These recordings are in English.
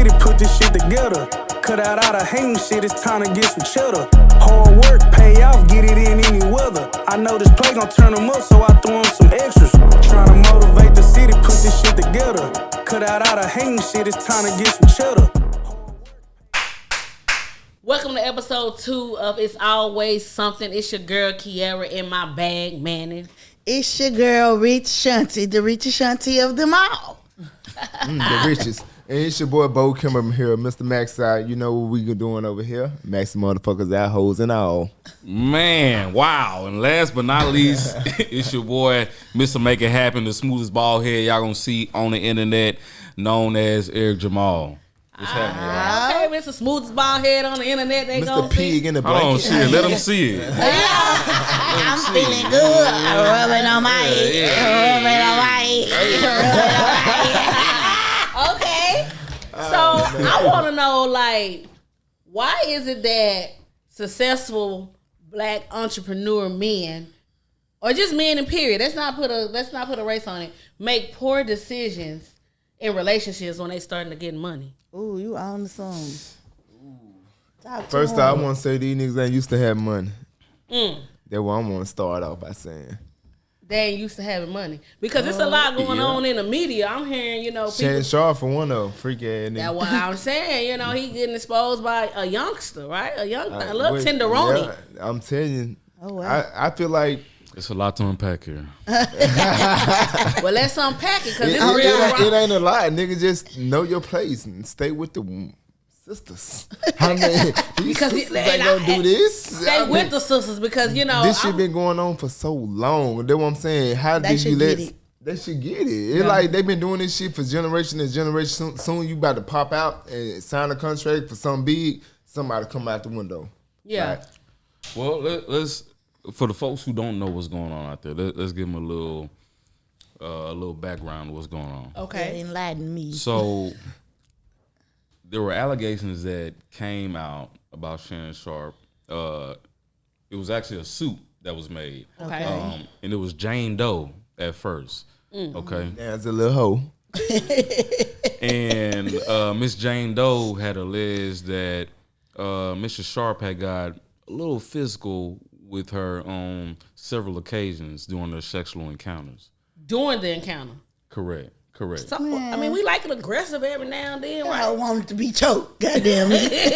city, put this shit together. Cut out all the hating shit, it's time to get some cheddar. Hard work, pay off, get it in any weather. I know this play gon' turn them up, so I threw on some extras. Tryna motivate the city, put this shit together. Cut out all the hating shit, it's time to get some cheddar. Welcome to episode 2 of It's Always Something. It's your girl Kiara in my bag, Manning. It's your girl Rich Shanti, the richest Shanti of them all. The richest. And it's your boy Bo Kimmer here, Mr. Max out. You know what we doing over here? Maxi motherfuckers out, hoes and all. Man, wow. And last but not least, it's your boy, Mr. Make It Happen, the smoothest bald head y'all gonna see on the internet, known as Eric Jamal. What's happening, y'all? Okay, Mr. Smoothest bald head on the internet. They Mr. Pig in the blanket. Hold on, shit. Let them see it. I'm feeling good. Rubbing on my head. Rubbing on my head. Okay. So I want to know, like, why is it that successful black entrepreneur men, or just men in period, let's not put a race on it, make poor decisions in relationships when they starting to get money? Ooh, you on the song. First off, I want to say these niggas ain't used to have money. That's what I want to start off by saying. They ain't used to having money. Because it's a lot going on in the media. I'm hearing, people. Shannon Sharpe for one of them, freak ass nigga. That's what I'm saying. He getting exposed by a youngster, right? A little tenderoni. Yeah, I'm telling you. Oh, wow. I feel like It's a lot to unpack here. Well, let's unpack it, because it ain't a lot. Nigga, just know your place and stay with the sisters. I mean, because sisters ain't gonna do this. Stay with the sisters, because this shit been going on for so long. That's what I'm saying. How did you let? They should get it. It's like they been doing this shit for generation and generation. Soon you about to pop out and sign a contract for something big. Somebody come out the window. Yeah. Right? Well, let's for the folks who don't know what's going on out there, let's give them a little background of what's going on. Okay. Enlighten me. So there were allegations that came out about Shannon Sharpe. It was actually a suit that was made. Okay. And it was Jane Doe at first. Okay. That's a little hoe. And Miss Jane Doe had alleged that Mr. Sharpe had got a little physical with her on several occasions during their sexual encounters. During the encounter. Correct. So, I mean, we like it aggressive every now and then, right? I want it to be choked. Goddamn it.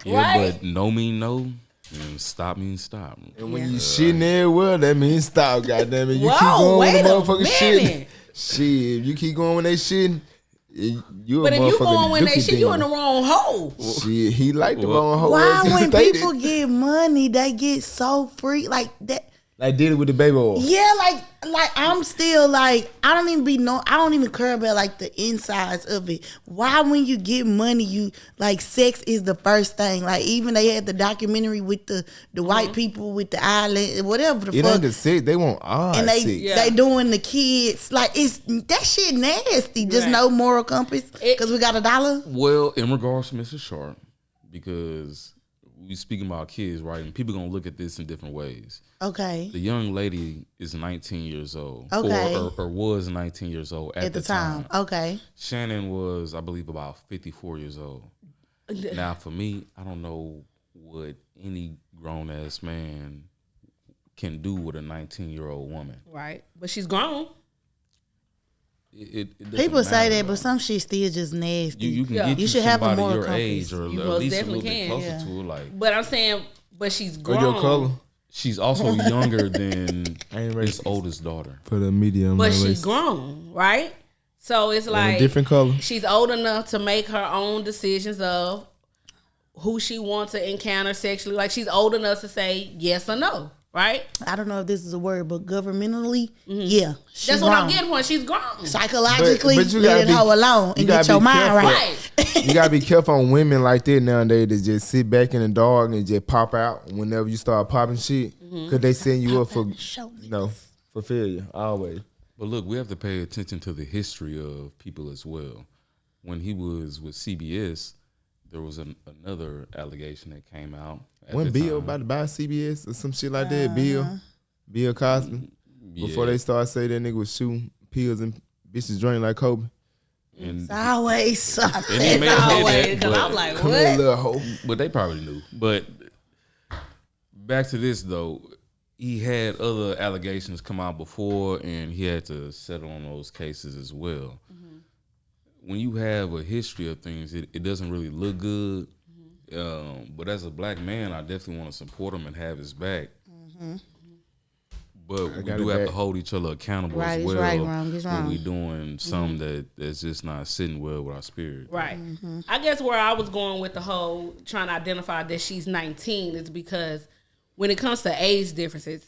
Yeah, Right? but no mean no, and stop means stop. And when you shitting everywhere, that means stop, goddamn it. You keep Whoa, going wait with the a motherfucking minute. shit, you keep going when they shitting, you But a if you motherfucking going when they dookie shit, you in the demon. wrong hole. Shit, he like the wrong hoe. Why as he when stated. people get money, they get so free like that? Like did it with the baby oil. Yeah, like I'm still like I don't even care about like the insides of it. Why when you get money, you like sex is the first thing. Like even they had the documentary with the white people with the island, whatever the It fuck. ain't the sex, they want all And they sex. they doing the kids like it's that shit nasty. Just Right. no moral compass because we got $1. Well, in regards to Mr. Sharpe, because we speaking about kids, right? And people gonna look at this in different ways. Okay. The young lady is 19 years old, Okay. or was 19 years old at At the time. Okay. Shannon was, I believe, about 54 years old. Now, for me, I don't know what any grown ass man can do with a 19-year-old woman. Right. But she's grown. It doesn't People say matter, that, but though. some shit still just nasty. You can Yeah. get You you should have a somebody moral your compass. age, or You at most least a definitely little bit can, closer yeah. to it. Like, But I'm saying, but she's grown. Or your color she's also younger than I ain't his racist. oldest daughter. for the medium. But she's grown, right? So it's a like different color. she's old enough to make her own decisions of who she wants to encounter sexually. Like she's old enough to say yes or no, right? I don't know if this is a word, but governmentally, yeah. She's That's what I'm grown. getting from. She's grown. Psychologically, But you leave gotta that hoe alone you and gotta get your be mind careful. right. Right. You gotta be careful on women like that nowadays that just sit back in the dark and just pop out whenever you start popping shit, cause they setting you up for for failure always. But look, we have to pay attention to the history of people as well. When he was with CBS, there was another allegation that came out. When Bill about to buy CBS or some shit like that, Bill Cosby, before they start saying that nigga was shooting pills and bitches drinking like Kobe. And It's always something. and he may have Always, did because that, I'm like, Come here, what? little hoe. but they probably knew. But back to this though, he had other allegations come out before, and he had to settle on those cases as well. When you have a history of things, it doesn't really look good. But as a black man, I definitely want to support him and have his back. But we do have to hold each other accountable as well. Right, wrong is wrong. When we doing something that's just not sitting well with our spirit. Right. I guess where I was going with the whole trying to identify that she's 19 is because when it comes to age differences,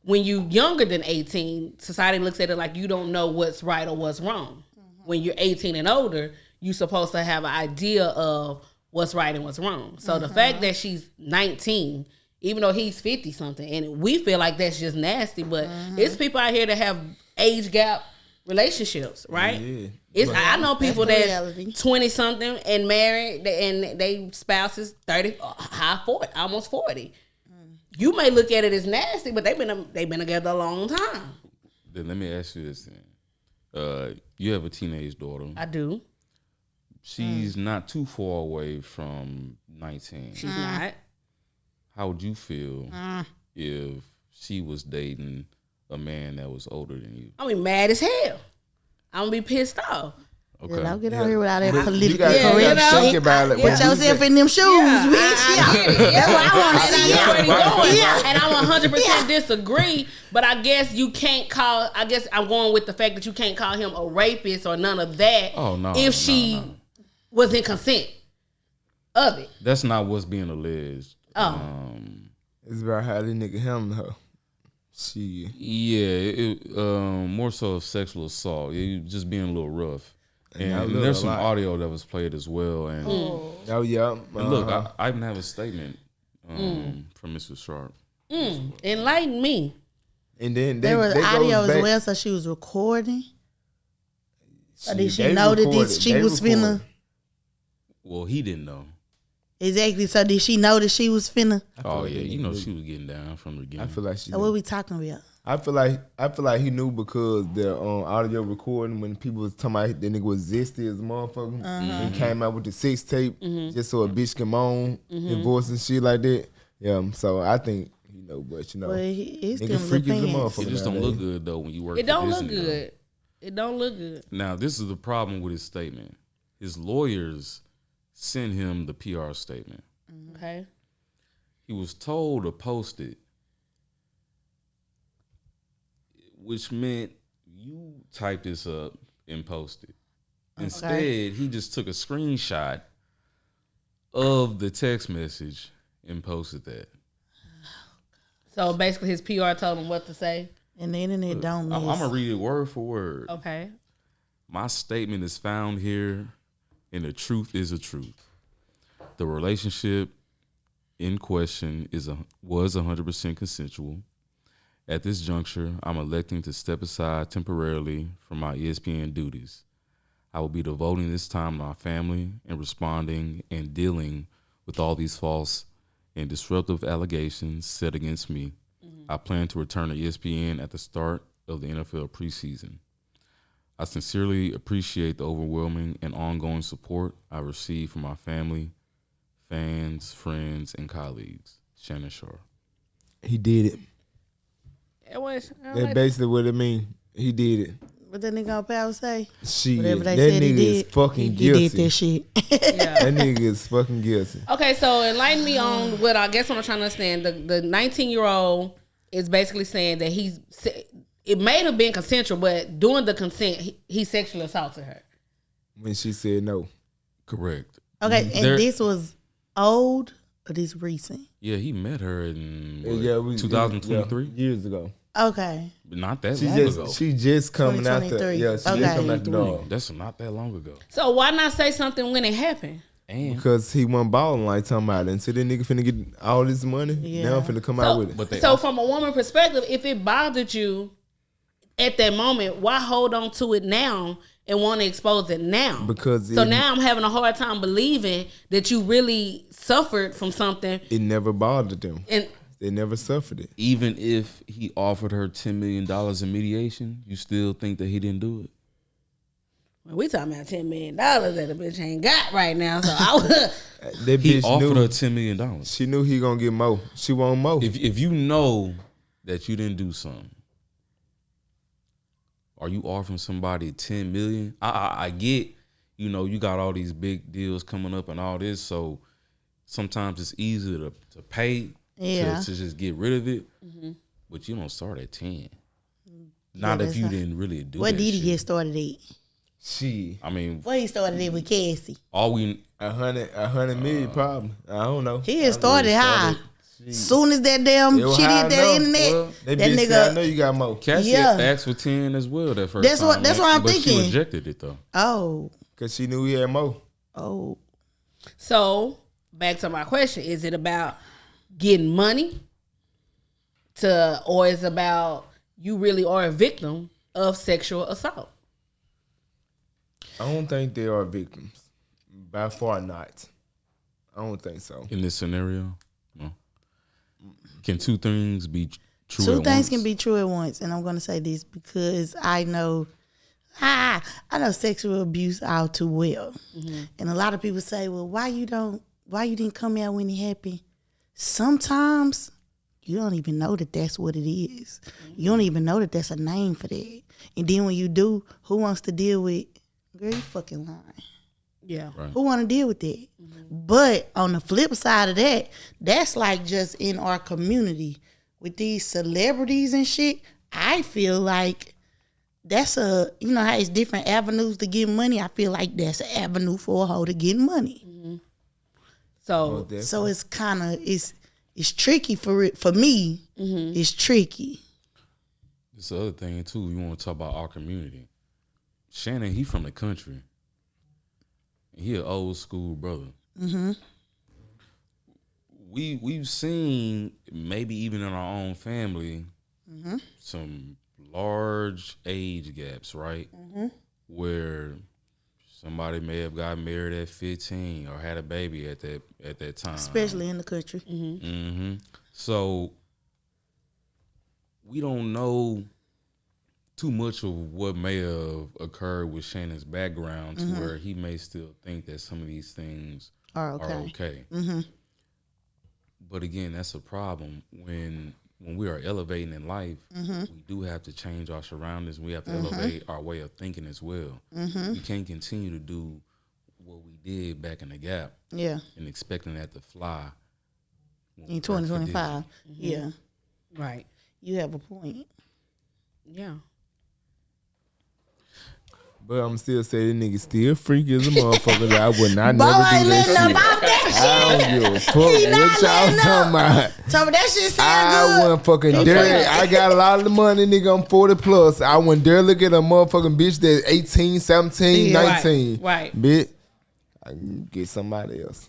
when you younger than 18, society looks at it like you don't know what's right or what's wrong. When you're 18 and older, you're supposed to have an idea of what's right and what's wrong. So the fact that she's 19, even though he's 50 something, and we feel like that's just nasty, but it's people out here that have age gap relationships, right? Yeah. I know people that's 20 something and married, and they spouses 30, high 40, almost 40. You may look at it as nasty, but they've been together a long time. Then let me ask you this then. You have a teenage daughter. I do. She's not too far away from 19. She's not. How would you feel if she was dating a man that was older than you? I'm be mad as hell. I'm gonna be pissed off. Okay. Don't get out here without that You political gotta correct think shit. about it. Put But yourself in them shoes, bitch. I get it. That's what I want to see. I already going. Yeah. And I 100% disagree, but I guess you can't call, I guess I'm going with the fact that you can't call him a rapist or none of that if she was in consent of it. That's not what's being alleged. it's about how the nigga handled her. More so of sexual assault. It just being a little rough. And look, there's some a lot. audio that was played as well. And, Oh yeah. and look, I even have a statement from Mr. Sharpe. Enlighten me. And then There was they audio goes as back- well, so she was recording. Or did she they know that recorded. she They was recorded. finna? Well, he didn't know. Exactly. So did she know that she was finna? Oh yeah, you know she was getting down from the beginning. I feel like she. So what we talking about? I feel like he knew because the audio recording when people was talking about the nigga was zesty as a motherfucker. He came out with the sex tape just so a bitch can moan and voice and shit like that. Yeah, so I think he know, but you know, Well, it's nigga them freaky as a depends. motherfucker. It just don't nowadays. look good though when you work. It don't for look Disney, good. It don't look good. Now this is the problem with his statement. His lawyers sent him the PR statement. Okay. He was told to post it, which meant you type this up and post it. Instead, he just took a screenshot of the text message and posted that. So basically his PR told him what to say. And the internet don't miss. I'm going to read it word for word. Okay. My statement is found here, and the truth is the truth. The relationship in question was 100% consensual. At this juncture, I'm electing to step aside temporarily from my ESPN duties. I will be devoting this time to my family and responding and dealing with all these false and disruptive allegations set against me. I plan to return to ESPN at the start of the NFL preseason. I sincerely appreciate the overwhelming and ongoing support I receive from my family, fans, friends, and colleagues. Shannon Sharpe. He did it. That's That's basically what it mean. He did it. What that nigga on power say? Shit, Whatever they that said he nigga did, is fucking he guilty. did that shit. Yeah. That nigga is fucking guilty. Okay, so enlighten me on what I guess what I'm trying to understand. The 19-year-old is basically saying that it may have been consensual, but during the consent, he sexually assaulted her. When she said no. Correct. Okay, and There- this was old or this recent? Yeah, he met her in Yeah, 2023. years ago. Okay. Not that long ago. She just coming out the 2023. yeah. She just Okay. coming out the door. That's not that long ago. So why not say something when it happened? And Because he wasn't balling like talking about it. And so that nigga finna get all this money. Yeah. Now I'm finna come out with it. but they So from a woman perspective, if it bothered you at that moment, why hold on to it now and want to expose it now? Because so now I'm having a hard time believing that you really suffered from something. it never bothered them. And They never suffered it. even if he offered her $10 million in mediation, you still think that he didn't do it? We talking about $10 million that the bitch ain't got right now. So I was. That He bitch offered knew her $10 million. she knew he gonna get more. She want more. If you know that you didn't do something, are you offering somebody $10 million? I get, you got all these big deals coming up and all this, so sometimes it's easier to pay to just get rid of it. Mm-hmm. But you don't start at 10. Not if you didn't really do. What that did he shit. get started at? I mean, What he started at with Cassie? all we 100 million probably. I don't know. He had started high. Soon as that damn shit hit that internet, Well, that bitch nigga. said, I know you got more. Cassie asked for 10 as well that first time. That's what I'm but thinking. She rejected it though. Oh. Cause she knew he had more. Oh. So back to my question: is it about getting money, or is it about you really are a victim of sexual assault? I don't think they are victims. By far not. I don't think so. In this scenario, no. Can two things be true? Two at things once? can be true at once, and I'm gonna say this because I know sexual abuse all too well, and a lot of people say, "Well, why you didn't come out when it happened?" Sometimes you don't even know that that's what it is. You don't even know that that's a name for that, and then when you do, who wants to deal with? Girl, you fucking lying. Yeah. Right. Who want to deal with that? But on the flip side of that, that's like just in our community with these celebrities and shit. I feel like that's how it's different avenues to get money. I feel like that's an avenue for a hoe to get money. So So it's kind of it's tricky for me. It's tricky. This other thing too. You want to talk about our community? Shannon, he from the country. He an old school brother. Mm-hmm. We've seen maybe even in our own family some large age gaps, right? Mm-hmm. Where somebody may have got married at 15 or had a baby at that time, Especially in the country. Mm-hmm. So we don't know too much of what may have occurred with Shannon's background to where he may still think that some of these things Are okay. Mm-hmm. But again, that's a problem when we are elevating in life. We do have to change our surroundings. We have to elevate our way of thinking as well. We can't continue to do what we did back in the gap. Yeah. And expecting that to fly In 2025. Yeah. right. You have a point. Yeah. But I'm still saying this nigga still freaky as a motherfucker. That I would not Boy, never do ain't letting that shit. about that I shit. don't give a fuck what y'all talking about. So that shit sound I good. wouldn't fucking dare. I got a lot of the money, nigga. I'm 40 plus. I wouldn't dare look at a motherfucking bitch that's 18, 17, Yeah. 19. Right. Bitch, I can get somebody else.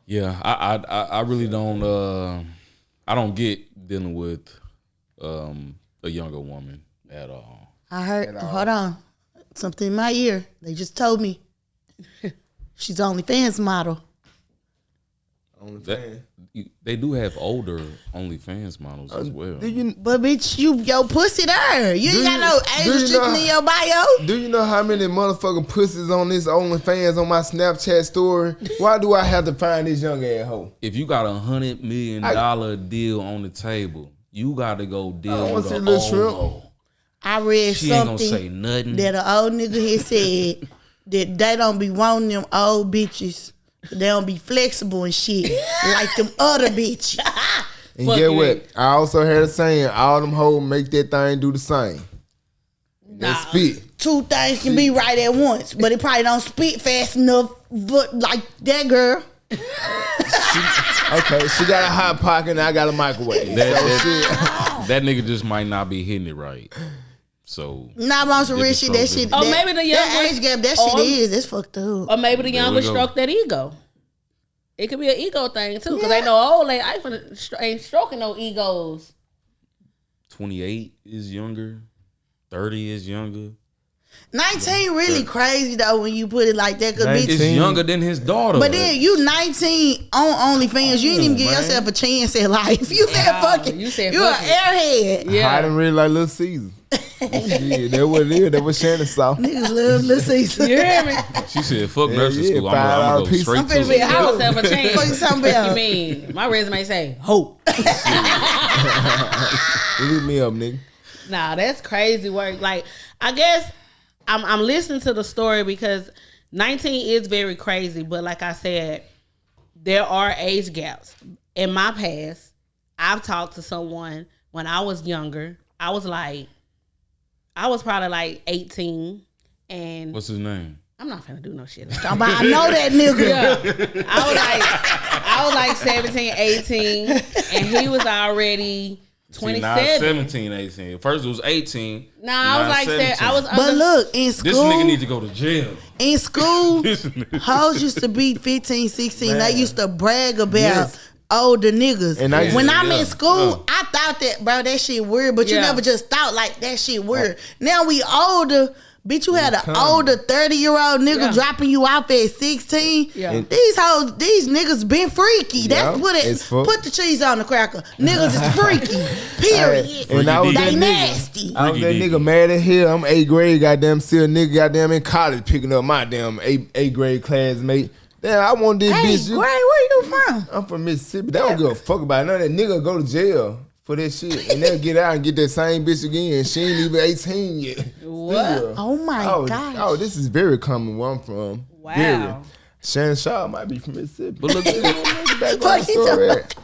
Yeah, I really don't. I don't get dealing with a younger woman at all. I heard, hold on, something in my ear. They just told me she's OnlyFans model. They do have older OnlyFans models as well. But bitch, your pussy there. You ain't got no age restriction in your bio. Do you know how many motherfucking pussies on this OnlyFans on my Snapchat story? Why do I have to find this young ass hoe? If you got $100 million deal on the table, you got to go deal with see a little old shrimp. hoe. I read She ain't gonna say something nothing. that an old nigga had said that they don't be wanting them old bitches. They don't be flexible and shit like them other bitches. And get what? I also heard a saying, all them hoes make that thing do the same. That spit. Two things can be right at once, but it probably don't spit fast enough. But like that girl. Okay, she got a hot pocket and I got a microwave. That nigga just might not be hitting it right. So Nah, but on some real shit, that shit. Or maybe the young that age gap, that shit is. It's fucked up. Or maybe the younger we go. stroke that ego. It could be an ego thing too, because they know old lady ain't stroking no egos. 28 is younger, 30 is younger. 19 really crazy though when you put it like that. Cause bitch, It's younger than his daughter. but then you 19 on OnlyFans, you ain't even give yourself a chance at life. You said fuck it. You said you fuck an it. airhead. Yeah. I didn't really like Little Caesar. Shit, that what it is. That what Shannon saw. Niggas love Lil Caesar. You hear me? She said, "Fuck nursing school. I'm gonna go $5 straight I'm to finna be it." a Give myself a chance. Fuck you talking about? You mean my resume say hope? Leave me up, nigga. Nah, that's crazy work. Like, I guess I'm listening to the story because 19 is very crazy. But like I said, there are age gaps. In my past, I've talked to someone when I was younger. I was probably like 18. And What's his name? I'm not finna do no shit. I know that nigga. Yeah. I was like 17, 18, and he was already 27. Now it's 17, 18. First it was 18. Nah, I was like 17. But look, in school, This nigga need to go to jail. in school, hoes used to be 15, 16. They used to brag about older niggas. And when I'm in school, I thought that, bro, that shit weird. But you never just thought like that shit weird. Now we older. Bitch, you had an older 30-year-old nigga dropping you off at 16. Yeah. These hoes, these niggas been freaky. That's put the cheese on the cracker. Niggas is freaky. Period. And I was They that nasty. I was that nigga mad as hell. I'm 8th grade, goddamn, still nigga, goddamn, in college picking up my damn 8th grade classmate. Damn, I want this bitch. Hey, where you from? I'm from Mississippi. They don't give a fuck about it. None of that nigga go to jail for that shit. And they'll get out and get that same bitch again. She ain't even 18 yet. What? Still. Oh my gosh. Oh, this is very common where I'm from. Wow. Very. Shannon Sharpe might be from Mississippi. But look, Fuck you talking about?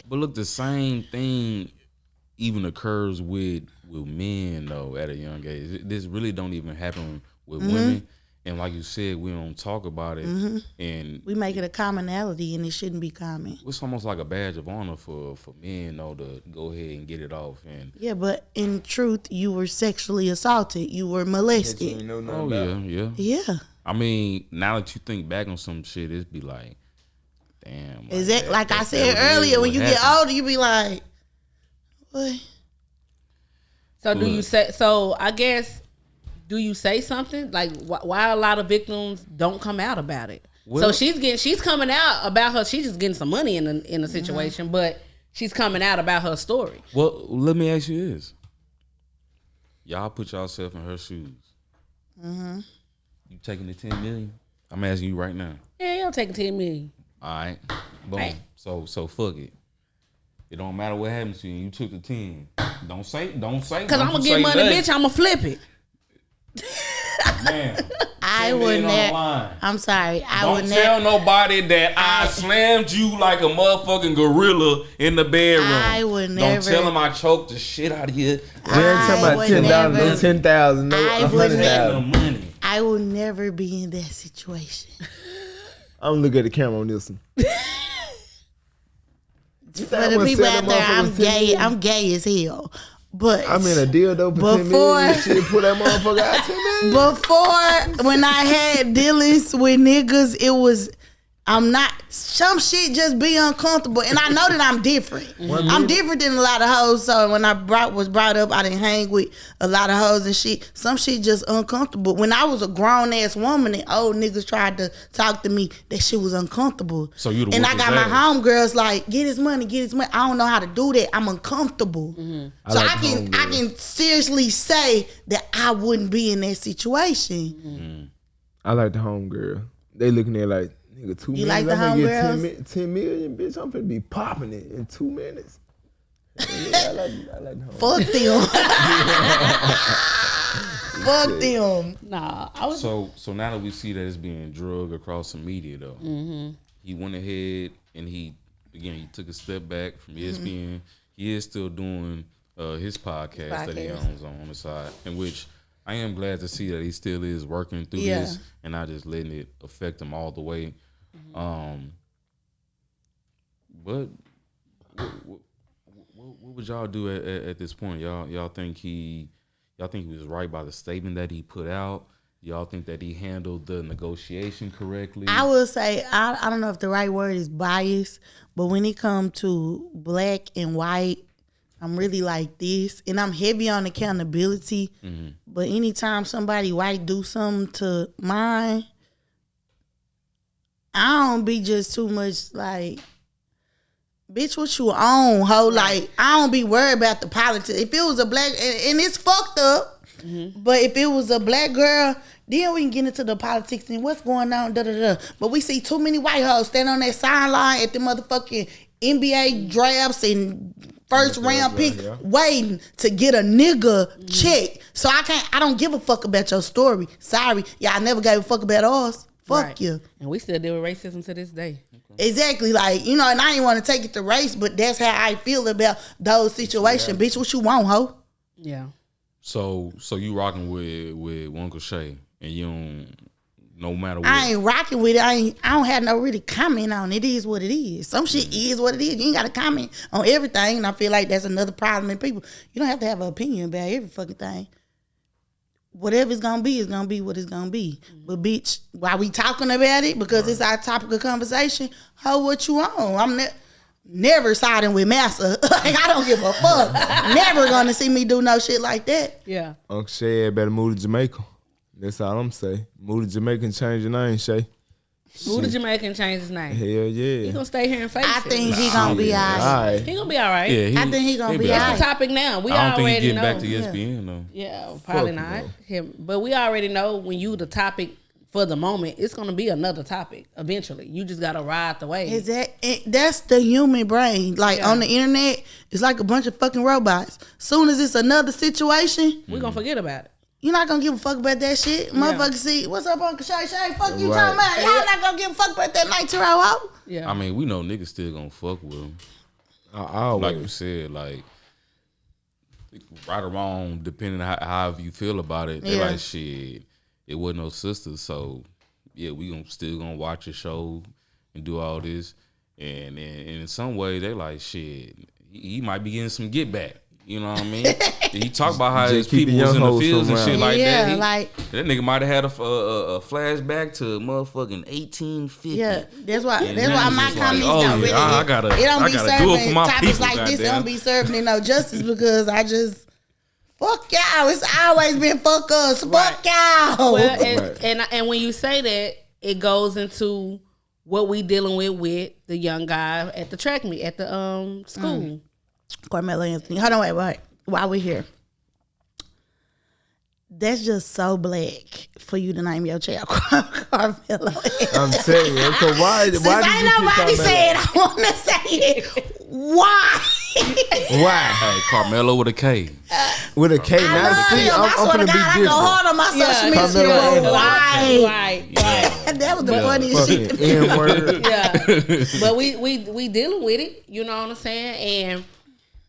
but look, the same thing even occurs with men though at a young age. This really don't even happen with women. And like you said, we don't talk about it, and We make it a commonality, and it shouldn't be common. it's almost like a badge of honor for men, though, to go ahead and get it off. And Yeah, but in truth, you were sexually assaulted. You were molested. yeah. Yeah. I mean, now that you think back on some shit, it'd be like, damn. Is that like I that said what it is, earlier? When what you get happened. older, you be like, what? So do you Look. say? So I guess, do you say something like why a lot of victims don't come out about it? Well- So she's coming out about her. She's just getting some money in the situation, but she's coming out about her story. Well, let me ask you this: y'all put yourself in her shoes. You taking the 10 million? I'm asking you right now. Yeah, I'm taking 10 million. All right, boom. Right. So fuck it. It don't matter what happens to you. You took the 10. Don't say. Cause I'm gonna get money, bitch. I'm gonna flip it. Man, I 10 would million on the never. line. I'm sorry. I Don't would tell never. nobody that I slammed you like a motherfucking gorilla in the bedroom. I would Don't never. tell them I choked the shit out of you. We ain't talking I about would $10, never- no 10,000, no I would 100,000. The money. I will never be in that situation. I'm looking at the camera on this one. For the people out there, I'm gay. I'm gay as hell. But I'm in a dildo for 10 million. Shit, pull that motherfucker out 10 million. before, when I had dealings with niggas, it was, I'm not, some shit just be uncomfortable. And I know that I'm different. I'm different than a lot of hoes. So when I was brought up, I didn't hang with a lot of hoes and shit. Some shit just uncomfortable. When I was a grown ass woman and old niggas tried to talk to me, that shit was uncomfortable. So you the And I whoop got his my ass. homegirls like, get his money, get his money. I don't know how to do that. I'm uncomfortable. So like I can homegirls. seriously say that I wouldn't be in that situation. I like the homegirl. They looking at like, nigga, 2 minutes. You like the I'm gonna get homegirls? 10 million, bitch. I'm finna be popping it in 2 minutes. Yeah, I like the homegirl. Fuck them. Fuck them. Nah, I was. So now that we see that it's being drug across the media, though, he went ahead and he took a step back from ESPN. He is still doing his podcast that he owns on the side, in which I am glad to see that he still is working through this and not just letting it affect him all the way. But what would y'all do at this point? Y'all think he was right by the statement that he put out? Y'all think that he handled the negotiation correctly? I will say, I don't know if the right word is bias, but when it comes to black and white, I'm really like this. And I'm heavy on accountability. But anytime somebody white do something to mine, I don't be just too much like, Bitch, what you on, ho? Like, I don't be worried about the politics. If it was a black, and it's fucked up, but if it was a black girl, then we can get into the politics and what's going on, da-da-da. But we see too many white hoes stand on that sideline at the motherfucking NBA drafts and first round pick waiting to get a nigga check. So I don't give a fuck about your story. Sorry. Y'all never gave a fuck about ours. Fuck you. And we still deal with racism to this day. Exactly, like, you know, and I ain't want to take it to race, but that's how I feel about those situations. Bitch, what you want, ho? Yeah. So you rocking with Uncle Shay, and you don't, no matter what. I ain't rocking with it. I don't have no really comment on it. It is what it is. Some shit is what it is. You ain't got to comment on everything, and I feel like that's another problem in people. You don't have to have an opinion about every fucking thing. Whatever it's gonna be what it's gonna be. But bitch, while we talking about it, because it's our topic of conversation, ho, what you on? I'm never siding with Massa. Like, I don't give a fuck. Never gonna see me do no shit like that. Yeah. Uncle Shay better move to Jamaica. That's all I'm saying. Move to Jamaica and change your name, Shay. Move to Jamaica and change his name. Hell yeah. He gonna stay here and face it. I think he gonna be all right. He gonna be all right. Yeah, I think he gonna be all That's right. the topic now. We I don't think already he's getting know. back to ESPN though. Yeah, probably Fuck not no. him. But we already know when you the topic for the moment, it's gonna be another topic eventually. You just gotta ride the wave. That's the human brain. Like, on the internet, it's like a bunch of fucking robots. Soon as it's another situation, We're gonna forget about it. you're not gonna give a fuck about that shit. Motherfucker see, what's up, Uncle Shay? Shay, fuck you Right. talking about? Y'all not gonna give a fuck about that 19-year-old hoe? Yeah. I mean, we know niggas still gonna fuck with him. Always. Like you said, like right or wrong, depending on however you feel about it. They Yeah. like shit. It wasn't no sisters, so yeah, we still gonna watch your show and do all this. And in some way, they like shit. He might be getting some get back. You know what I mean? He talked about how his Just keep people the was in young the hoes fields and around. shit like Yeah, that. like- That nigga might have had a flashback to motherfucking 1850. Yeah, that's why And now my it's like, comments oh, don't yeah, really. I gotta it don't do be it for serving my topics people, like this. It goddamn. don't be serving no justice because I just fuck y'all. It's always been fuck us, fuck y'all. Well, Right. and when you say that, it goes into what we dealing with the young guy at the track meet at the school. Carmelo Anthony. Hold on, wait. While we're here, that's just so black for you to name your child Carmelo Anthony. I'm telling you. So why Since did ain't you keep nobody Carmelo? said I want to say it. Why? Why? Hey, Carmelo with a K. With a K, I not a love C. him. I I'm swear to finna be God, I go different. hard on my social Yeah. media. Carmelo But Anthony. why? Right. That was the funniest shit. Fucking N-word. Yeah. But we dealing with it, you know what I'm saying? And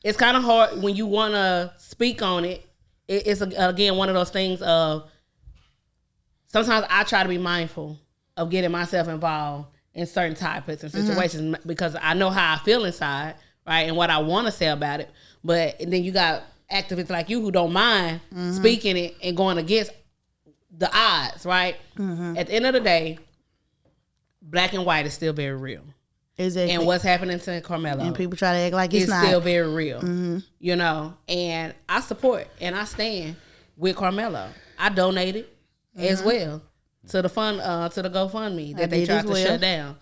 it's kind of hard when you want to speak on it. It's again one of those things of sometimes I try to be mindful of getting myself involved in certain topics and situations because I know how I feel inside, right, and what I want to say about it. But then you got activists like you who don't mind speaking it and going against the odds, right? At the end of the day, black and white is still very real. Exactly. And what's happening to Carmelo And people try to act like it's is not. still very real, you know. And I support and I stand with Carmelo. I donated as well to the fund, to the GoFundMe that they did tried as to well. shut down.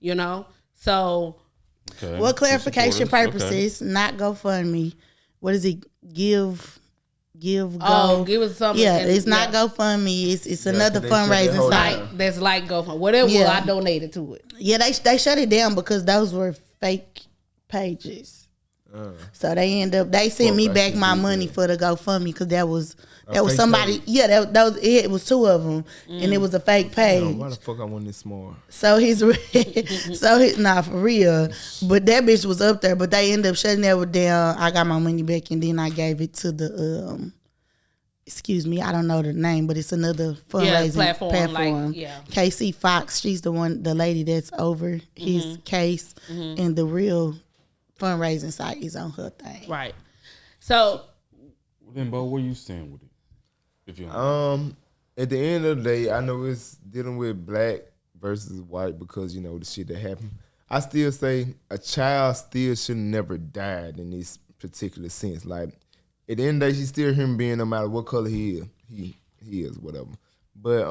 You know, so Okay. Well, clarification Supporters. purposes, not GoFundMe. What is it? Give, go. give us something. Yeah, and- it's not yeah. GoFundMe. It's another they shut that fundraising whole site. down. That's like GoFundMe. Whatever Yeah. I donated to it. Yeah, they shut it down because those were fake pages. So they sent me Fuck, back I my should do money that. for the GoFundMe because that was fake somebody. page? Yeah, it was two of them, and it was a fake page. Yo, why the fuck I want this more? So nah, for real. But that bitch was up there, but they ended up shutting that one down. I got my money back, and then I gave it to the excuse me, I don't know the name, but it's another fundraising platform, like, yeah. KC Fox, she's the lady that's over his case, and the real fundraising site is on her thing. Right. So Then, Bo, where you stand with it? If you At the end of the day, I know it's dealing with black versus white because, you know, the shit that happened. I still say a child still should never died in this particular sense. Like, at the end of the day, she's still a human being no matter what color he is. He is, whatever. But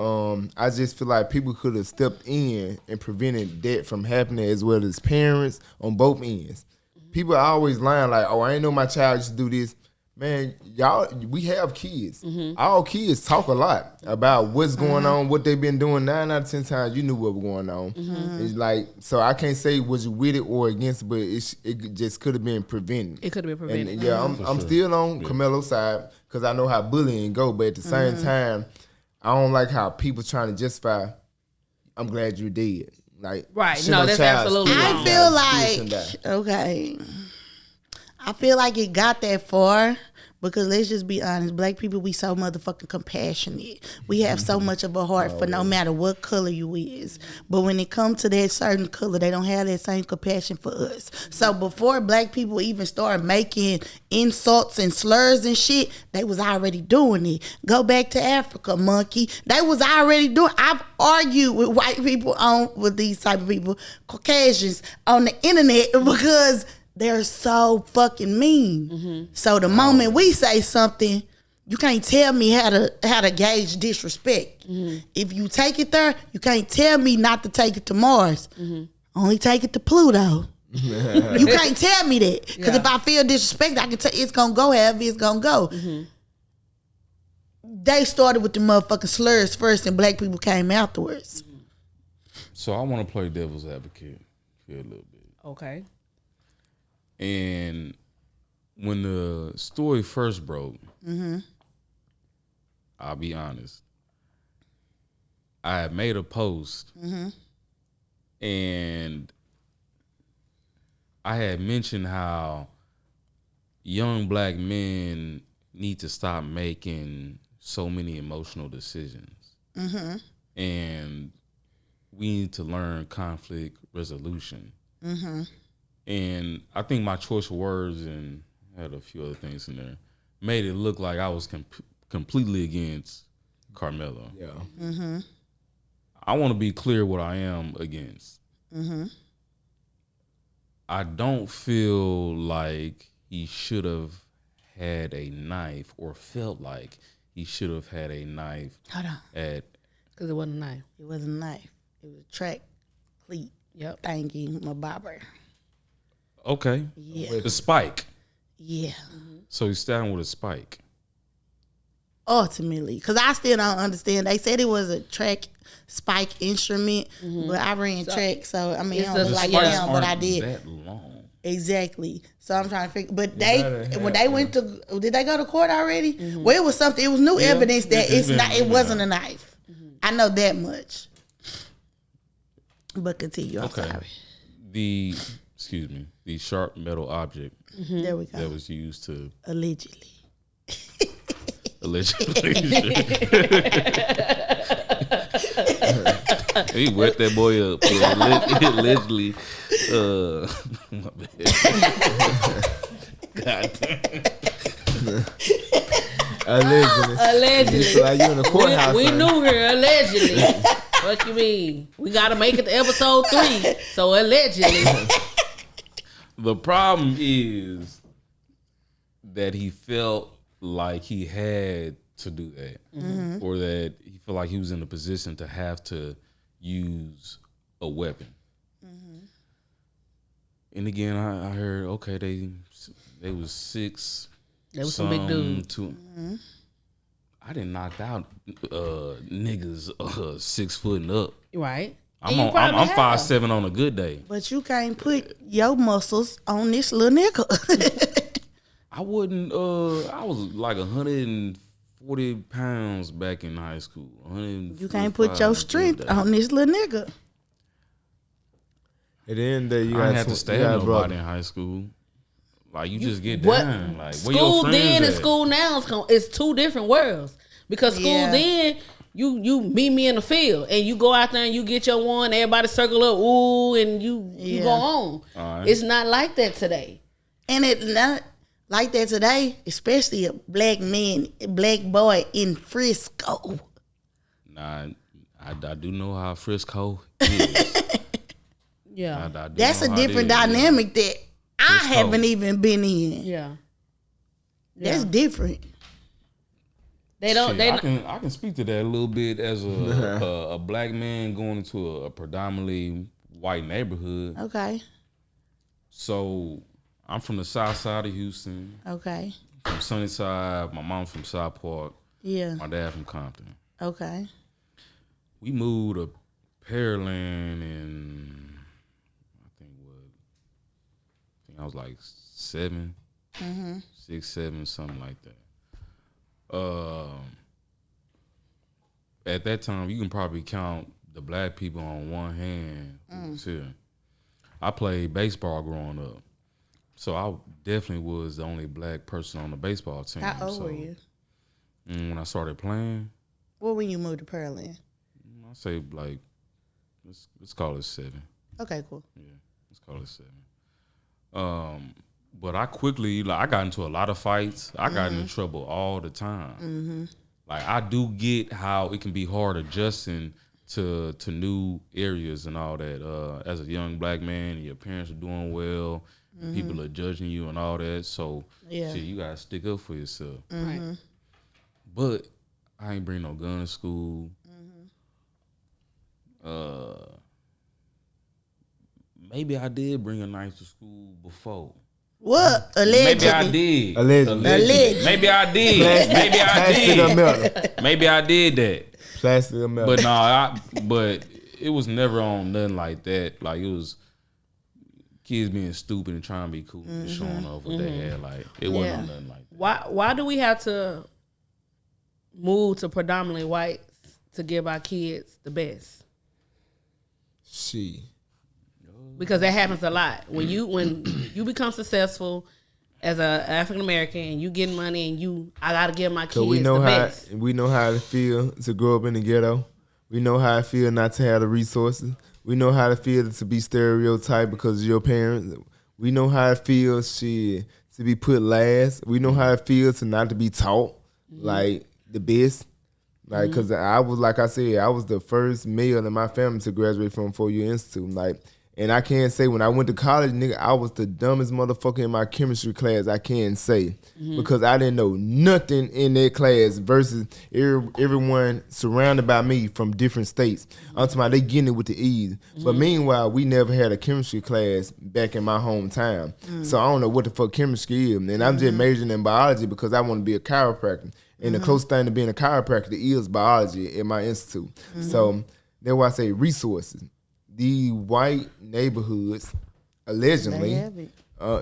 I just feel like people could have stepped in and prevented that from happening, as well as parents on both ends. People are always lying like, "Oh, I ain't know my child used to do this." Man, y'all, we have kids. All kids talk a lot about what's going on, what they've been doing. 9 out of 10 times, you knew what was going on. It's like, so I can't say was you with it or against it, but it just could have been prevented. It could have been prevented. And yeah, I'm still on Carmelo's side because I know how bullying go, but at the same time, I don't like how people trying to justify, I'm glad you did. Like, right. No, that's absolutely wrong. I feel like, okay. I feel like it got that far because let's just be honest, black people, we so motherfucking compassionate. We have so much of a heart for no matter what color you is. But when it comes to that certain color, they don't have that same compassion for us. So before black people even started making insults and slurs and shit, they was already doing it. Go back to Africa, monkey. They was already doing. I've argued with white people with these type of people, Caucasians, on the internet because they're so fucking mean. So the moment we say something, you can't tell me how to gauge disrespect. If you take it there, you can't tell me not to take it to Mars. Only take it to Pluto. You can't tell me that. Because if I feel disrespect, I can tell it's going to go however it's going to go. They started with the motherfucking slurs first and black people came afterwards. So I want to play devil's advocate here a little bit. Okay. And when the story first broke, I'll be honest, I had made a post and I had mentioned how young black men need to stop making so many emotional decisions. And we need to learn conflict resolution. And I think my choice of words and had a few other things in there made it look like I was completely against Carmelo. Yeah. I want to be clear what I am against. I don't feel like he should have had a knife or felt like he should have had a knife. Hold on. Because it wasn't a knife. It wasn't a knife. It was a track cleat. Yep. Thank you, my barber. Okay. Yeah. The spike. Yeah. So he's starting with a spike. Ultimately, because I still don't understand. They said it was a track spike instrument, but I ran track, so I mean, I don't like down, but I did. That long. Exactly. So I'm trying to figure. But when they went to, did they go to court already? Well, it was something. It was new evidence that it wasn't a knife. I know that much. But continue. I'm sorry. The sharp metal object There we go. that was used to Allegedly. He wet that boy up. Allegedly. My bad. God damn. Allegedly. So like you in the courthouse. We knew her allegedly. What you mean? We got to make it to episode 3. So allegedly. The problem is that he felt like he had to do that, or that he felt like he was in a position to have to use a weapon. And again, I heard, okay, they was 6. They was some big dudes. I didn't knock out niggas 6 foot and up. Right. I'm 5'7" on a good day. But you can't put your muscles on this little nigga. I wouldn't. I was like 140 pounds back in high school. You can't put your strength on this little nigga. At the end of the day, you I had to stab nobody in high school. Like you just get down. Like where your school friends then at? and school now is 2 different worlds. Because school then you meet me in the field and you go out there and you get your one. Everybody circle up, ooh, and you go on. Right. It's not like that today. And it's not like that today, especially a black man, a black boy in Frisco. Nah, I do know how Frisco is. Yeah. That's a different dynamic that I haven't even been in. Yeah. That's different. They don't. Shit, I can speak to that a little bit as a black man going into a predominantly white neighborhood. Okay. So I'm from the south side of Houston. Okay. From Sunnyside. My mom's from South Park. Yeah. My dad from Compton. Okay. We moved to Pearland in I think I was like 7, 6, 7, something like that. At that time, you can probably count the black people on one hand. Here. I played baseball growing up, so I definitely was the only black person on the baseball team. How old were you? When I started playing, When you moved to Pearland? I say like let's call it 7. Okay, cool. Yeah, let's call it 7. But I quickly, I got into a lot of fights. I got into trouble all the time. Like, I do get how it can be hard adjusting to new areas and all that. As a young black man, your parents are doing well, people are judging you and all that. So, shit, you gotta stick up for yourself. Right. But I ain't bring no gun to school. Maybe I did bring a knife to school before. What? Allegedly. Maybe I did. Allegedly. Maybe I did. Maybe I Plastic or did. metal? Maybe I did that. Plastic or metal? But it was never on nothing like that. Like, it was kids being stupid and trying to be cool and showing off what they had. Like, it wasn't on nothing like that. Why do we have to move to predominantly white to give our kids the best? Because that happens a lot. When you become successful as a African American and you get money and I gotta give my kids the best. We know how it feel to grow up in the ghetto. We know how it feel not to have the resources. We know how it feel to be stereotyped because of your parents. We know how it feels to be put last. We know how it feels to not to be taught like the best. Like, cause I was, like I said, I was the first male in my family to graduate from 4-year institute. Like, and I can't say when I went to college, nigga, I was the dumbest motherfucker in my chemistry class, I can say. Because I didn't know nothing in that class versus everyone surrounded by me from different states. I'm talking about they getting it with the ease. But meanwhile, we never had a chemistry class back in my hometown. So I don't know what the fuck chemistry is. And I'm just majoring in biology because I want to be a chiropractor. And the closest thing to being a chiropractor is biology in my institute. So that's why I say resources. The white neighborhoods, allegedly,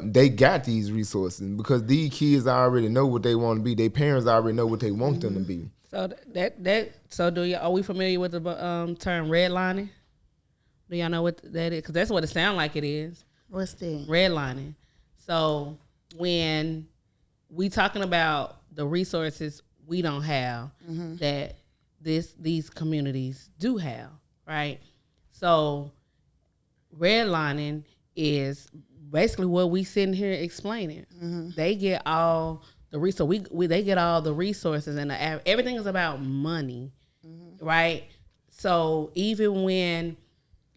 they got these resources because these kids already know what they want to be. Their parents already know what they want them to be. So are we familiar with the term redlining? Do y'all know what that is? Because that's what it sounds like it is. What's that? Redlining. So when we talking about the resources we don't have that these communities do have, right? So redlining is basically what we sitting here explaining. They get all the resources. They get all the resources, and everything is about money, right? So even when,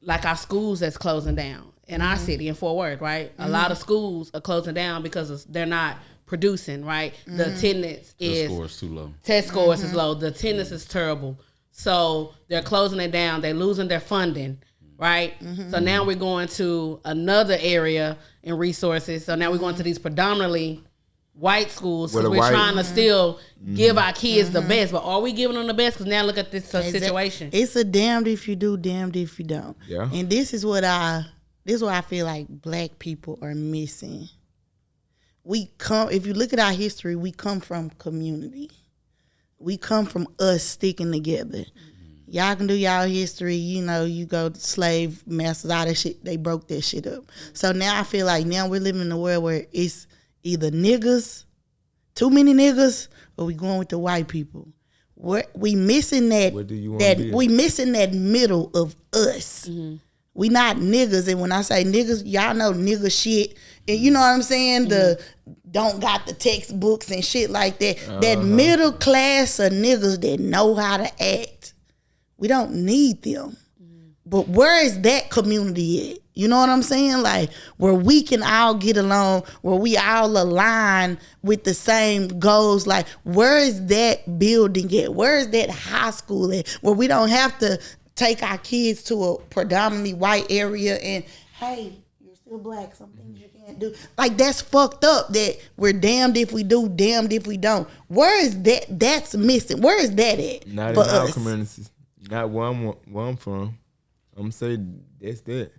like, our schools that's closing down in our city in Fort Worth, right? A lot of schools are closing down because they're not producing, right? The attendance is... Test scores too low. Test scores is low. The attendance is terrible. So they're closing it down. They're losing their funding, right? So now we're going to another area in resources. So now we're going to these predominantly white schools because we're trying to still give our kids the best. But are we giving them the best? Because now look at this situation. It's a damned if you do, damned if you don't. Yeah. And this is what I feel like black people are missing. If you look at our history, we come from community. We come from us sticking together. Y'all can do y'all history, you go to slave masters, all that shit, they broke that shit up. So now I feel like now we're living in a world where it's either niggas, too many niggas, or we going with the white people. We missing that. What do you want to be? We missing that middle of us. We not niggas, and when I say niggas, y'all know nigga shit, and you know what I'm saying? The don't got the textbooks and shit like that. That middle class of niggas that know how to act. We don't need them. But where is that community at? You know what I'm saying? Like, where we can all get along, where we all align with the same goals. Like, where is that building at? Where is that high school at? Where we don't have to take our kids to a predominantly white area and, hey, you're still black, some things you can't do. Like, that's fucked up that we're damned if we do, damned if we don't. Where is that? That's missing. Where is that at? Not for in our us? communities. Not where I'm from. I'm say that's that.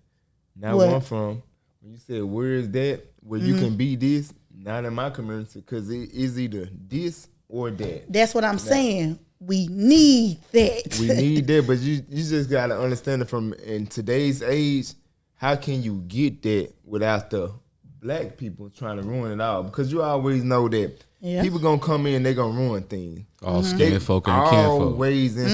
Not What? where I'm from. When you said where is that, where you can be this, not in my community, because it is either this or that. That's what I'm saying. We need that. We need that, but you just gotta understand it from in today's age. How can you get that without the black people trying to ruin it all? Because you always know that people gonna come in, they gonna ruin things. All skin folk and kin folk. Always and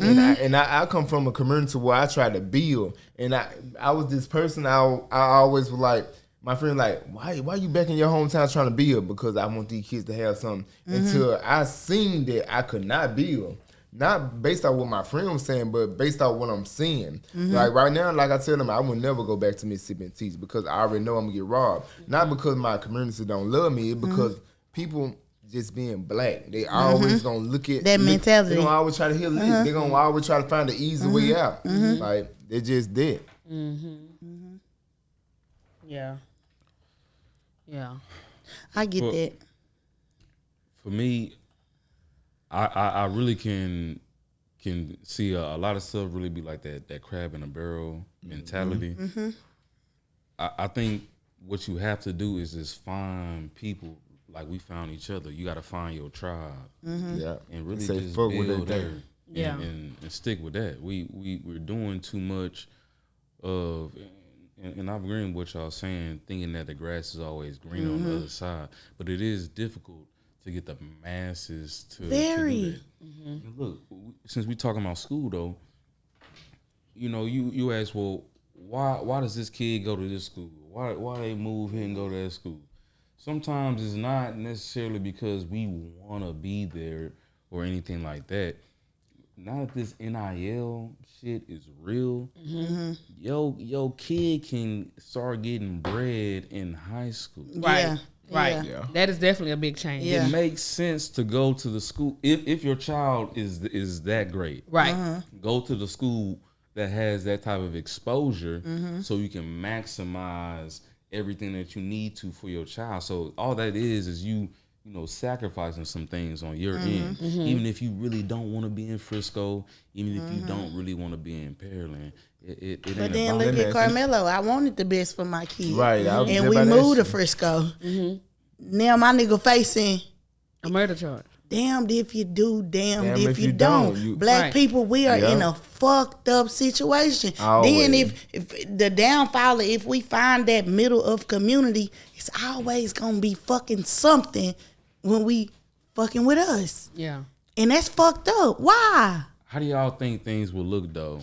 forever. And I come from a community where I try to build, and I was this person. I always was like, my friend like, why you back in your hometown trying to build? Because I want these kids to have something. Until I seen that I could not build. Not based on what my friend was saying, but based on what I'm seeing. Like right now, like I tell them, I will never go back to Mississippi and teach because I already know I'm gonna get robbed. Not because my community don't love me, it's because people just being black. They always gonna look at that mentality. They gonna always try to heal it. They gonna always try to find the easy way out. Like they just did. Yeah. Yeah. I get that. For me, I really can see a lot of stuff really be like that crab in a barrel mentality. I think what you have to do is just find people like we found each other. You got to find your tribe, Yeah, and really say just fuck build with there, that. Yeah. and stick with that. We're doing too much of, and I'm agreeing with what y'all saying, thinking that the grass is always green on the other side, but it is difficult to get the masses to Very. do that. And look, since we talking about school though, you know, you ask, well, why does this kid go to this school? Why they move here and go to that school? Sometimes it's not necessarily because we want to be there or anything like that. Now that this NIL shit is real, your kid can start getting bread in high school. Right. Yeah. Right. Yeah. That is definitely a big change. Yeah. It makes sense to go to the school if your child is that great. Right. Go to the school that has that type of exposure so you can maximize everything that you need to for your child. So all that is you know, sacrificing some things on your end. Even if you really don't want to be in Frisco, even if you don't really want to be in Pearland, it But ain't then about look that. at Carmelo. I wanted the best for my kid. Right. I was And just we about to moved to ask you. Frisco. Now my nigga facing A murder charge. damned if you do, damned if you don't. You- Black Right. people, we are Yeah. in a fucked up situation. Always. Then if the downfall, if we find that middle of community, it's always gonna be fucking something when we fucking with us. Yeah. And that's fucked up. Why? How do y'all think things would look though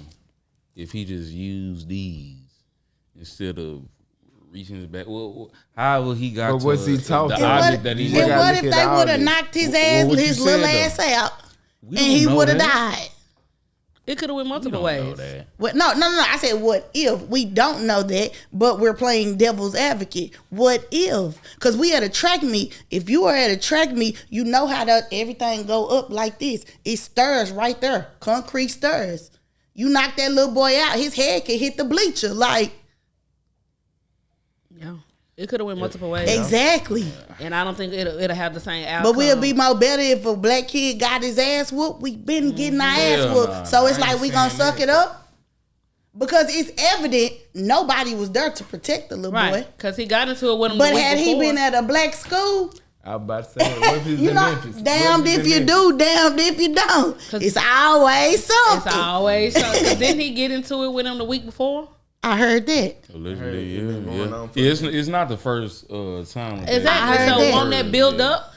if he just used these instead of reaching his back? Well, however he got But to what's he the talking And about? object what, that he You and gotta what look if at they all would have this. knocked his What you his said, little though. ass out, We and don't he know would have that. died? It could have went We multiple don't know ways. that. What? No. I said, what if? We don't know that, but we're playing devil's advocate. What if? Because we at a track meet. If you are at a track meet, you know how everything go up like this. It stirs right there. Concrete stirs. You knock that little boy out, his head can hit the bleacher. Like, Yeah. It could have went multiple ways. exactly. And I don't think it'll have the same outcome. But we'll be more better if a black kid got his ass whooped. We been getting our ass Hell whooped. nah, So it's I ain't like we gonna saying suck that. it up. Because it's evident nobody was there to protect the little Right. boy. Because he got into it with him But the week had he before. been at a black school, I was about to say, what if he's you in know, Memphis? damned What if he's you in do, damned if you don't. 'Cause It's always something. It's always something. Didn't he get into it with him the week before? I heard that. Allegedly, It been going on for yeah. It's not the first time. Exactly. I heard So that. won't that build up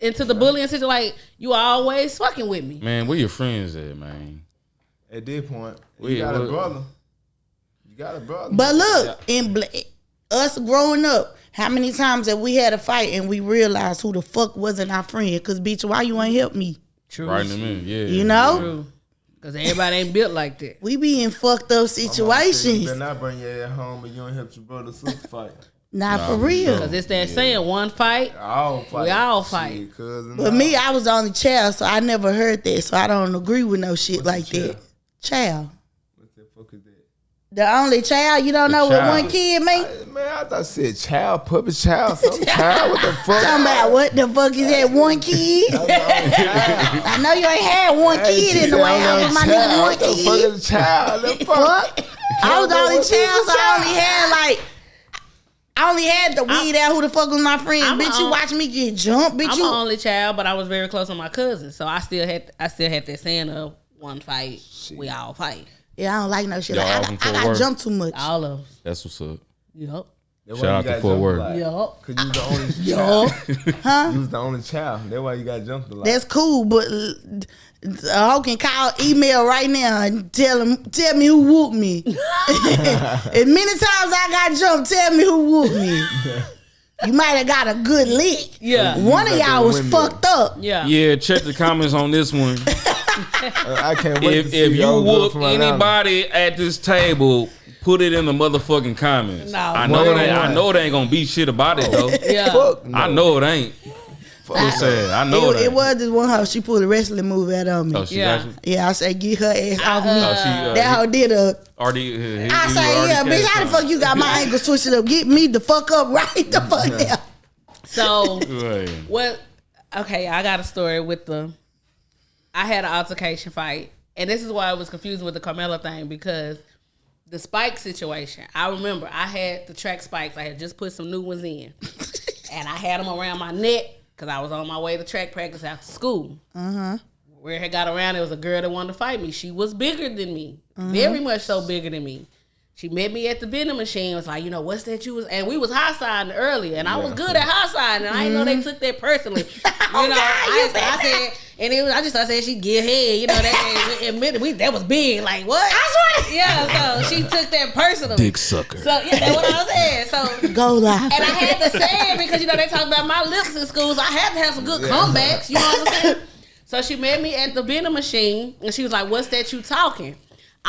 into the bullying situation? Like, you always fucking with me. Man, where your friends at, man? At this point, you Wait, got a what- brother. You got a brother. But look, us growing up, how many times have we had a fight and we realized who the fuck wasn't our friend? Because, bitch, why you ain't help me? True. Right in the minute, yeah. You know? True. Cause everybody ain't built like that. We be in fucked up You situations. better not bring your ass home, but you don't help your brother sister fight. Not for real. Cause it's that saying, one fight. All fight. We all fight. Shit, cousin, But me, I was the only child, so I never heard that. So I don't agree with no shit What's like the that. Child. What the fuck is that? The only child, you don't know what child. one kid mean? Man, I thought I said child, puppet child, some child. What the fuck? Talking about what the fuck is that one kid? I know you ain't had one kid in the way. I was my nigga one What the fuck kid. is a child? The fuck? Fuck. I was the only What is child, a so I only had the weed out. Who the fuck was my friend? I'm Bitch, you watch me get jumped. Bitch, I'm you. an only child, but I was very close with my cousin, so I still had that saying of one fight, we all fight. Yeah, I don't like no shit. Y'all Like, from I Fort got Worth? jumped too much. All of us. That's what's up. Yup. That's Shout why out you to got Fort jumped Worth. a lot. Yup. Cause you was the only Yup. Huh? You was the only child. That's why you got jumped a lot. That's cool, but I can call, email right now and tell me who whooped me. As many times I got jumped, tell me who whooped me. You might have got a good lick. Yeah. One of y'all was windmill. fucked up. Yeah. Yeah, check the comments on this one. I can't wait to see If you y'all go whoop from Atlanta. anybody at this table, put it in the motherfucking comments. No. I know it ain't. I know it ain't gonna be shit about it though. Yeah. Fuck no. I know it ain't. Just saying, I know it ain't. It was this one hoe, she pulled a wrestling move out on me. Oh, she Yeah. got you. Yeah, I said, get her ass off me. Oh, she. That hoe did a. Already. I say, yeah, bitch, how the fuck you got my ankles twisted up? Get me the fuck up right the fuck now. So, Right. what? Okay, I got a story with I had an altercation fight, and this is why I was confused with the Carmelo thing, because the spike situation. I remember I had the track spikes. I had just put some new ones in, and I had them around my neck because I was on my way to track practice after school. Where I got around, there was a girl that wanted to fight me. She was bigger than me, very much so bigger than me. She met me at the vending machine. Was like, what's that you was? And we was high siding earlier, and I was good at high siding, and I didn't know they took that personally. I said, and I just said she'd give head. That admitted that was big. Like what? Yeah. So she took that personally. Dick sucker. So yeah, that's what I was saying. So Go live. and I had to say it because they talk about my lips in school, so I had to have some good comebacks. You know what I'm saying? So she met me at the vending machine, and she was like, "What's that you talking?"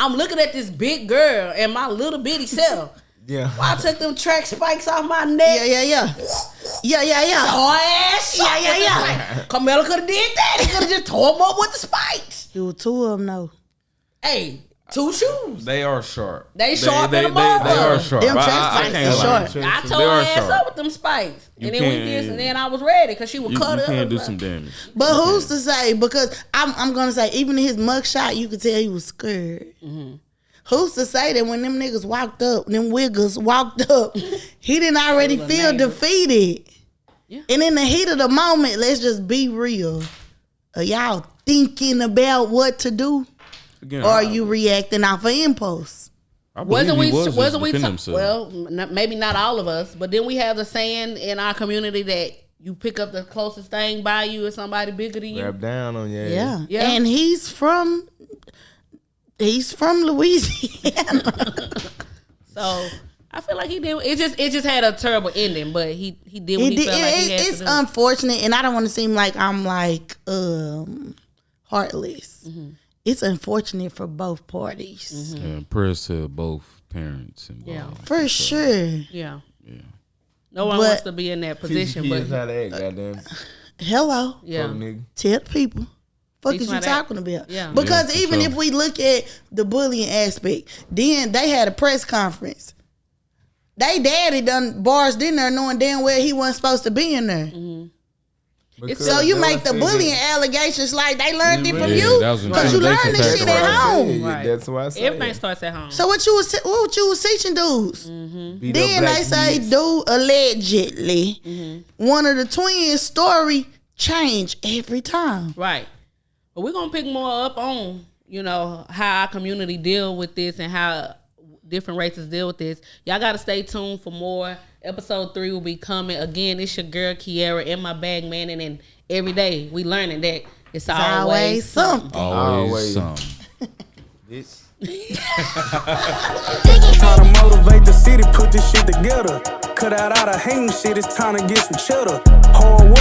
I'm looking at this big girl and my little bitty self. Yeah. I took them track spikes off my neck. Yeah. Hard ass shit. Yeah. Carmelo could have did that. He could have just tore them up with the spikes. It was two of them though. Hey, two shoes. They are sharp. They sharp They in the motherfucker. are sharp. Them I track spikes can't are lie. sharp. I They tore are her ass sharp. up with them spikes. You And then we can't- did, and then I was ready because she would cut You up. can't do some damage. But who's to say? Because I'm gonna say, even in his mugshot, you could tell he was scared. Who's to say that when them niggas walked up, them wiggers walked up, he didn't already It was feel amazing. defeated? Yeah. And in the heat of the moment, let's just be real. Are y'all thinking about what to do, Again, or are you reacting off of impulse? I believe Wasn't he was wasn't we? defending himself. Well, maybe not all of us, but then we have the saying in our community that you pick up the closest thing by you is somebody bigger than you. Grab down on your ass. Yeah. Yeah. And he's from Louisiana. So I feel like he did. It just had a terrible ending, but he did what he felt like he had It's to do. unfortunate, and I don't want to seem like I'm like heartless. Mm-hmm. It's unfortunate for both parties, Yeah, prayers to both parents involved. Yeah. for sure. Yeah. No one But- wants to be in that Teach position, kids but how to act, goddamn. Hello, yeah. Fuck nigga. tell the people. Fuck Teach is you my dad. talking about? Yeah. Because Yeah, for even sure. if we look at the bullying aspect, then they had a press conference. They daddy done barged in there knowing damn well he wasn't supposed to be in there. Because So you they make the said bullying that- allegations like they learned it from Yeah, you that was because you learned intimidation this shit tactics. at That's why I home. said. Right. That's why I said. Everything starts at home. So what you was teaching dudes? Beat up Then black they say kids. dude allegedly one of the twins' story changed every time. Right. But we're gonna pick more up on, how our community deal with this and how different races deal with this. Y'all gotta stay tuned for more. Episode 3 will be coming. Again, it's your girl Kiara in my bag, man, and every day we learning that it's always something. Always Always. some. Bitch. Try to motivate the city, put this shit together. Cut out all the hating shit, it's time to get some cheddar. Hard work.